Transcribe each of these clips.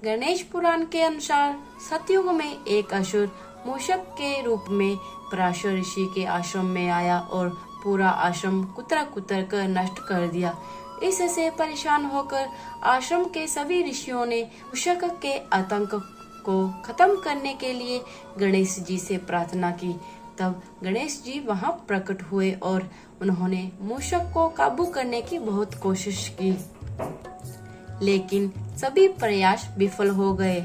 गणेश पुराण के अनुसार सतयुग में एक असुर मूषक के रूप में पराशर ऋषि के आश्रम में आया और पूरा आश्रम कुतर कुतर कर नष्ट कर दिया। इससे परेशान होकर आश्रम के सभी ऋषियों ने मूषक के आतंक को खत्म करने के लिए गणेश जी से प्रार्थना की। तब गणेश जी वहां प्रकट हुए और उन्होंने मूषक को काबू करने की बहुत कोशिश की, लेकिन सभी प्रयास विफल हो गए।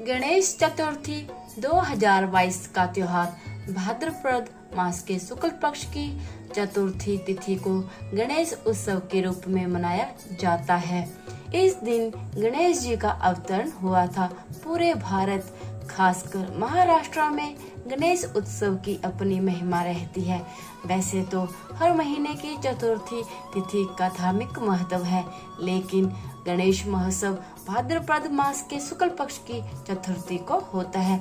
गणेश चतुर्थी 2022 का त्योहार भाद्रपद मास के शुक्ल पक्ष की चतुर्थी तिथि को गणेश उत्सव के रूप में मनाया जाता है। इस दिन गणेश जी का अवतरण हुआ था। पूरे भारत, खासकर महाराष्ट्र में गणेश उत्सव की अपनी महिमा रहती है। वैसे तो हर महीने की चतुर्थी तिथि का धार्मिक महत्व है, लेकिन गणेश महोत्सव भाद्रपद मास के शुक्ल पक्ष की चतुर्थी को होता है।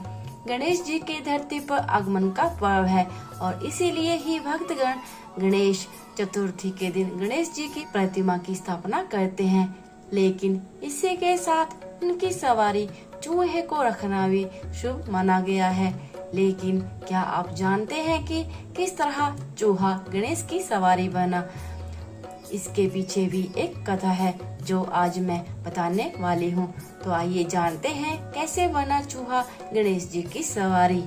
गणेश जी के धरती पर आगमन का पर्व है और इसीलिए ही भक्तगण गणेश चतुर्थी के दिन गणेश जी की प्रतिमा की स्थापना करते हैं। लेकिन इसी के साथ उनकी सवारी चूहे को रखना भी शुभ माना गया है। लेकिन क्या आप जानते हैं कि किस तरह चूहा गणेश की सवारी बना? इसके पीछे भी एक कथा है जो आज मैं बताने वाली हूँ। तो आइए जानते हैं कैसे बना चूहा गणेश जी की सवारी।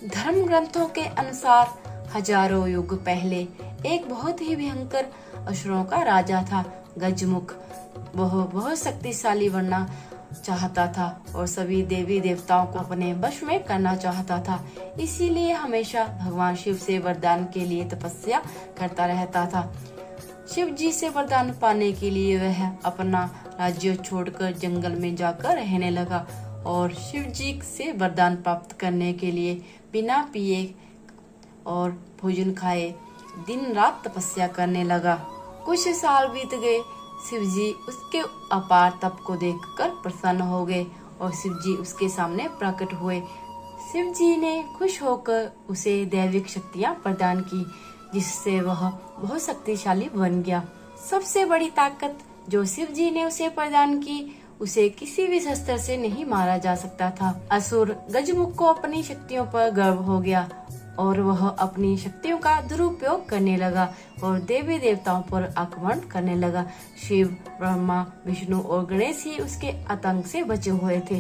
धर्म ग्रंथों के अनुसार हजारों युग पहले एक बहुत ही भयंकर असुरों का राजा था गजमुख। वह बहुत शक्तिशाली बनना चाहता था और सभी देवी देवताओं को अपने वश में करना चाहता था। इसीलिए हमेशा भगवान शिव से वरदान के लिए तपस्या करता रहता था। शिव जी से वरदान पाने के लिए वह अपना राज्य छोड़कर जंगल में जाकर रहने लगा और शिव जी से वरदान प्राप्त करने के लिए बिना पिए और भोजन खाए दिन रात तपस्या करने लगा। कुछ साल बीत गए। शिव जी उसके अपार तप को देखकर प्रसन्न हो गए और शिव जी उसके सामने प्रकट हुए। शिव जी ने खुश होकर उसे दैविक शक्तियां प्रदान की, जिससे वह बहुत शक्तिशाली बन गया। सबसे बड़ी ताकत जो शिव जी ने उसे प्रदान की, उसे किसी भी शस्त्र से नहीं मारा जा सकता था। असुर गजमुख को अपनी शक्तियों पर गर्व हो गया और वह अपनी शक्तियों का दुरुपयोग करने लगा और देवी देवताओं पर आक्रमण करने लगा। शिव, ब्रह्मा, विष्णु और गणेश ही उसके आतंक से बचे हुए थे।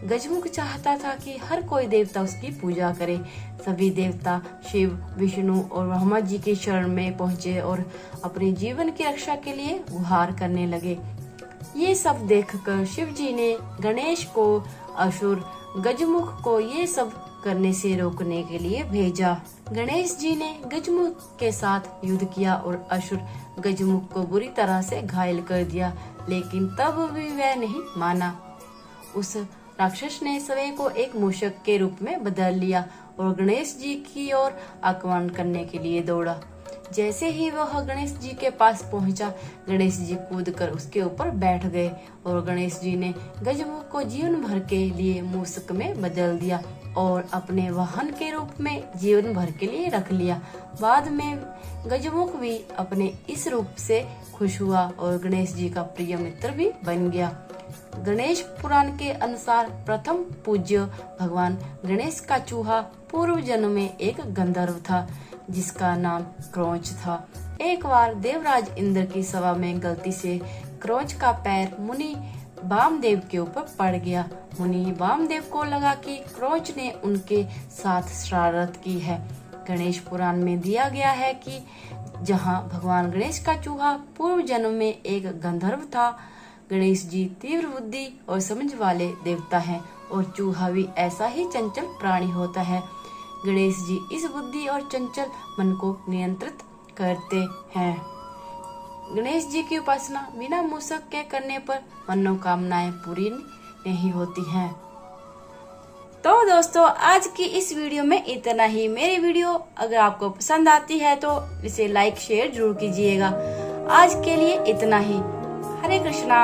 गजमुख चाहता था कि हर कोई देवता उसकी पूजा करे। सभी देवता शिव, विष्णु और ब्रह्मा जी की शरण में पहुँचे और अपने जीवन की रक्षा के लिए गुहार करने लगे। ये सब देखकर शिव जी ने गणेश को असुर गजमुख को ये सब करने से रोकने के लिए भेजा। गणेश जी ने गजमुख के साथ युद्ध किया और असुर गजमुख को बुरी तरह से घायल कर दिया, लेकिन तब भी वह नहीं माना। उस राक्षस ने स्वयं को एक मूषक के रूप में बदल लिया और गणेश जी की ओर आक्रमण करने के लिए दौड़ा। जैसे ही वह गणेश जी के पास पहुंचा, गणेश जी कूदकर उसके ऊपर बैठ गए और गणेश जी ने गजमुख को जीवन भर के लिए मूषक में बदल दिया और अपने वाहन के रूप में जीवन भर के लिए रख लिया। बाद में गजमुख भी अपने इस रूप से खुश हुआ और गणेश जी का प्रिय मित्र भी बन गया। गणेश पुराण के अनुसार प्रथम पूज्य भगवान गणेश का चूहा पूर्व जन्म में एक गंधर्व था जिसका नाम क्रोंच था। एक बार देवराज इंद्र की सभा में गलती से क्रोंच का पैर मुनि वामदेव के ऊपर पड़ गया। मुनि वामदेव को लगा कि क्रोंच ने उनके साथ शरारत की है। गणेश पुराण में दिया गया है कि जहां भगवान गणेश का चूहा पूर्व जन्म में एक गंधर्व था, गणेश जी तीव्र बुद्धि और समझ वाले देवता हैं और चूहा भी ऐसा ही चंचल प्राणी होता है। गणेश जी इस बुद्धि और चंचल मन को नियंत्रित करते हैं। गणेश जी की उपासना बिना मूषक के करने पर मनोकामनाएं पूरी नहीं होती हैं। तो दोस्तों, आज की इस वीडियो में इतना ही। मेरी वीडियो अगर आपको पसंद आती है तो इसे लाइक शेयर जरूर कीजिएगा। आज के लिए इतना ही। हरे कृष्णा।